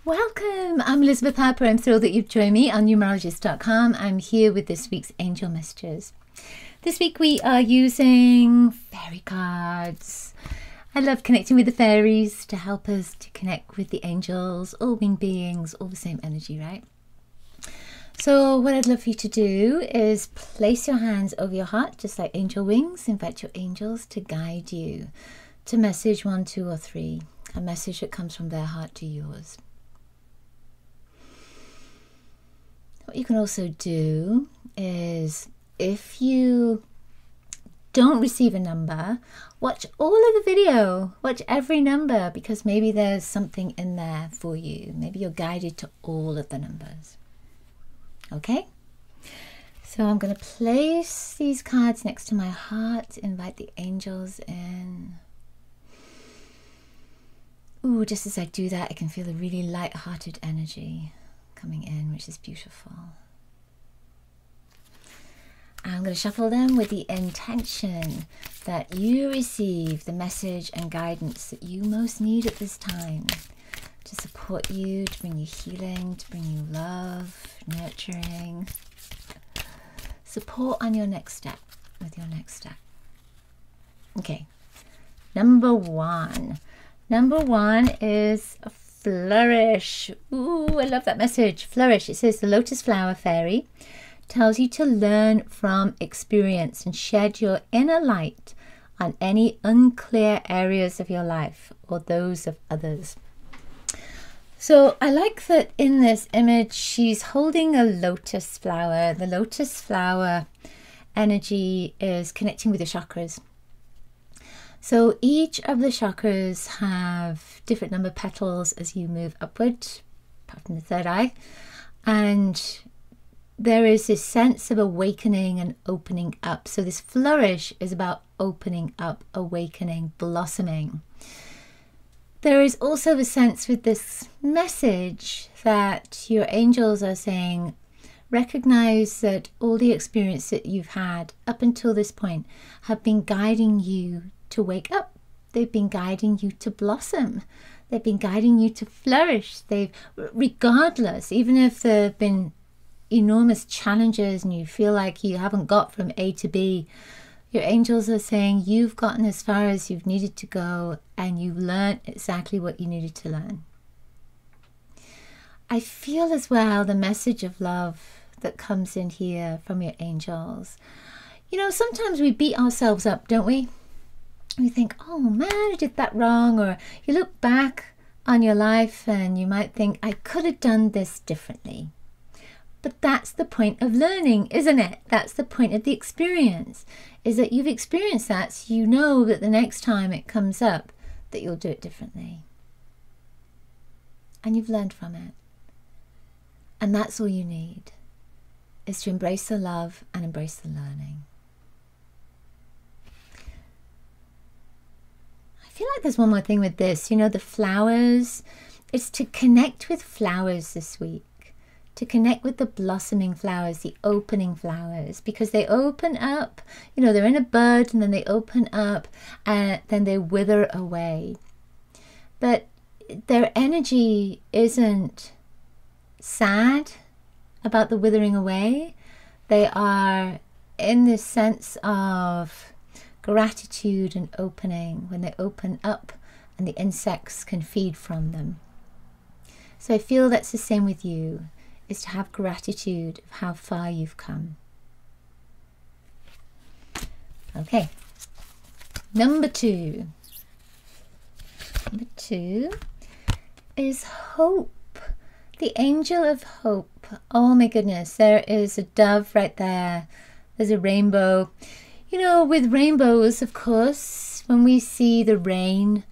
Welcome, I'm Elizabeth Harper. I'm thrilled that you've joined me on numerologist.com. I'm here with this week's angel messages. This week we are using fairy cards. I love connecting with the fairies to help us to connect with the angels, all winged beings, all the same energy, right? So what I'd love for you to do is place your hands over your heart, just like angel wings. Invite your angels to guide you to message 1, 2, or 3, a message that comes from their heart to yours. What you can also do is, if you don't receive a number, watch all of the video, watch every number, because maybe there's something in there for you. Maybe you're guided to all of the numbers. Okay? So I'm going to place these cards next to my heart, invite the angels in. Ooh, just as I do that, I can feel a really light-hearted energy coming in, which is beautiful. I'm going to shuffle them with the intention that you receive the message and guidance that you most need at this time to support you, to bring you healing, to bring you love, nurturing, support on your next step, with your next step. Okay, number one. Number one is flourish. Ooh, I love that message. Flourish. It says the lotus flower fairy tells you to learn from experience and shed your inner light on any unclear areas of your life or those of others. So I like that in this image she's holding a lotus flower. The lotus flower energy is connecting with the chakras. So each of the chakras have different number of petals as you move upward, apart from the third eye. And there is this sense of awakening and opening up. So this flourish is about opening up, awakening, blossoming. There is also a sense with this message that your angels are saying, recognize that all the experience that you've had up until this point have been guiding you to wake up. They've been guiding you to blossom. They've been guiding you to flourish. Regardless, even if there have been enormous challenges and you feel like you haven't got from A to B, your angels are saying you've gotten as far as you've needed to go and you've learned exactly what you needed to learn. I feel as well the message of love that comes in here from your angels. You know, sometimes we beat ourselves up, don't we? We think, oh man, I did that wrong. Or you look back on your life and you might think, I could have done this differently. But that's the point of learning, isn't it? That's the point of the experience, is that you've experienced that, so you know that the next time it comes up, that you'll do it differently. And you've learned from it. And that's all you need, is to embrace the love and embrace the learning. I feel like there's one more thing with this. You know, the flowers, it's to connect with flowers this week. To connect with the blossoming flowers, the opening flowers, because they open up, you know, they're in a bud and then they open up and then they wither away. But their energy isn't sad about the withering away. They are in this sense of gratitude and opening, when they open up and the insects can feed from them. So I feel that's the same with you, is to have gratitude of how far you've come. Okay, number two. Number two is hope. The angel of hope. Oh my goodness, there is a dove right there. There's a rainbow. You know, with rainbows, of course, when we see the rain,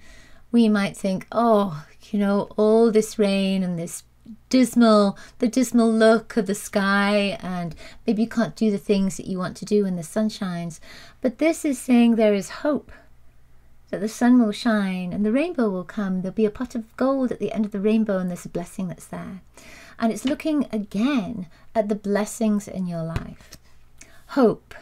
we might think, oh, you know, all this rain and this the dismal look of the sky, and maybe you can't do the things that you want to do when the sun shines. But this is saying there is hope, that the sun will shine and the rainbow will come. There'll be a pot of gold at the end of the rainbow, and there's a blessing that's there. And it's looking again at the blessings in your life. Hope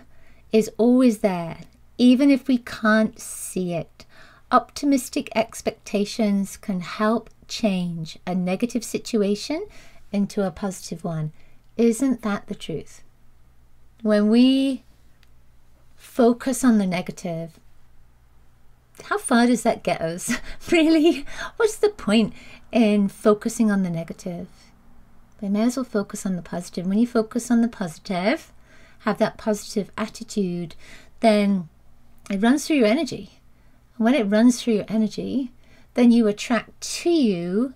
is always there, even if we can't see it. optimistic expectations can help change a negative situation into a positive one. Isn't that the truth? When we focus on the negative, how far does that get us? Really? What's the point in focusing on the negative? We may as well focus on the positive. When you focus on the positive, have that positive attitude, then it runs through your energy. And when it runs through your energy, then you attract to you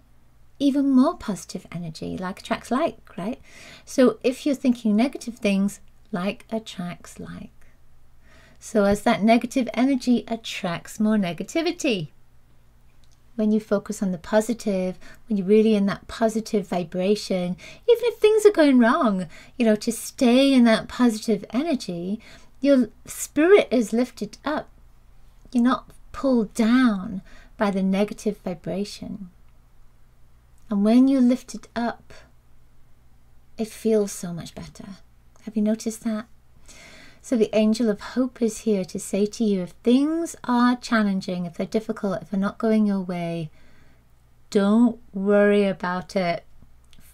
even more positive energy. Like attracts like, right? So if you're thinking negative things, like attracts like. So as that negative energy attracts more negativity. When you focus on the positive, when you're really in that positive vibration, even if things are going wrong, to stay in that positive energy, your spirit is lifted up. You're not pulled down by the negative vibration. And when you're lifted up, it feels so much better. Have you noticed that? So the angel of hope is here to say to you, if things are challenging, if they're difficult, if they're not going your way, don't worry about it.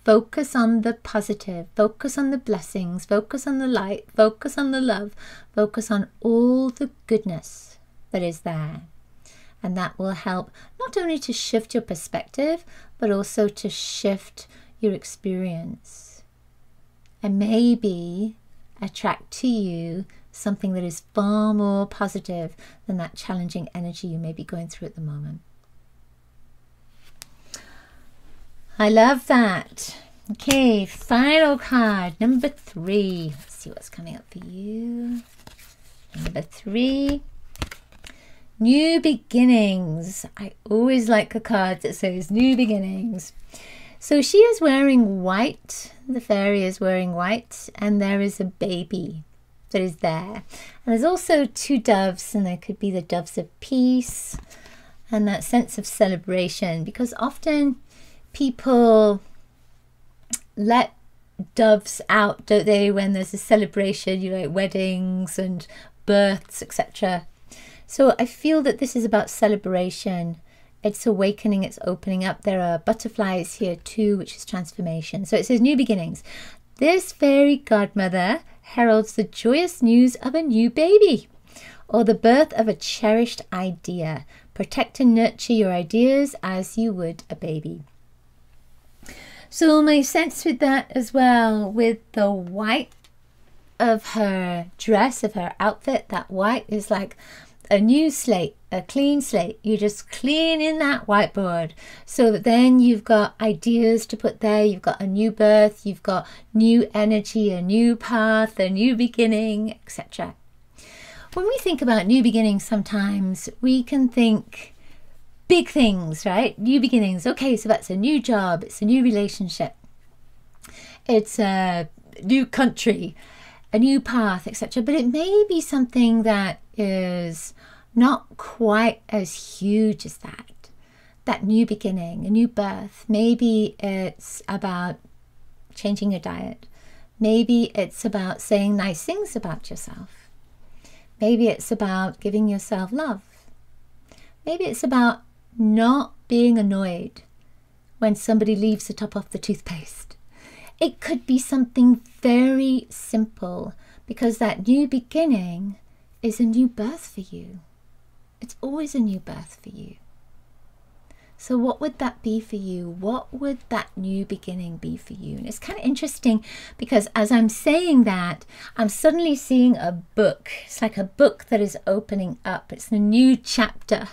Focus on the positive, focus on the blessings, focus on the light, focus on the love, focus on all the goodness that is there. And that will help not only to shift your perspective, but also to shift your experience. And maybe attract to you something that is far more positive than that challenging energy you may be going through at the moment. I love that. Okay, final card, number 3. Let's see what's coming up for you. Number 3, new beginnings. I always like a card that says new beginnings. So she is wearing white, the fairy is wearing white, and there is a baby that is there. And there's also 2 doves, and there could be the doves of peace and that sense of celebration, because often people let doves out, don't they, when there's a celebration, like weddings and births, etc. So I feel that this is about celebration. It's awakening, it's opening up. There are butterflies here too, which is transformation. So it says new beginnings. This fairy godmother heralds the joyous news of a new baby or the birth of a cherished idea. Protect and nurture your ideas as you would a baby. So my sense with that as well, with the white of her dress, of her outfit, that white is like a new slate, a clean slate. You just clean in that whiteboard so that then you've got ideas to put there. You've got a new birth, you've got new energy, a new path, a new beginning, etc. When we think about new beginnings, sometimes we can think big things, right? New beginnings. Okay, so that's a new job, it's a new relationship, it's a new country, a new path, etc. But it may be something that is not quite as huge as that new beginning, a new birth. Maybe it's about changing your diet. Maybe it's about saying nice things about yourself. Maybe it's about giving yourself love. Maybe it's about not being annoyed when somebody leaves the top off the toothpaste. It could be something very simple, because that new beginning is a new birth for you. It's always a new birth for you. So what would that be for you? What would that new beginning be for you? And it's kind of interesting, because as I'm saying that, I'm suddenly seeing a book. It's like a book that is opening up. It's a new chapter.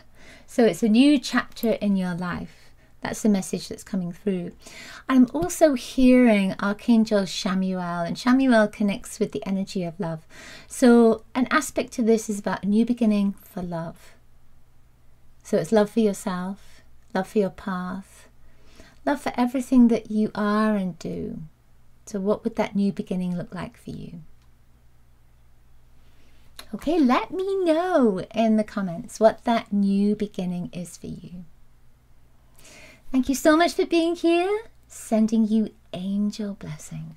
So it's a new chapter in your life. That's the message that's coming through. I'm also hearing Archangel Chamuel, and Chamuel connects with the energy of love. So an aspect to this is about a new beginning for love. So it's love for yourself, love for your path, love for everything that you are and do. So what would that new beginning look like for you? Okay, let me know in the comments what that new beginning is for you. Thank you so much for being here. Sending you angel blessings.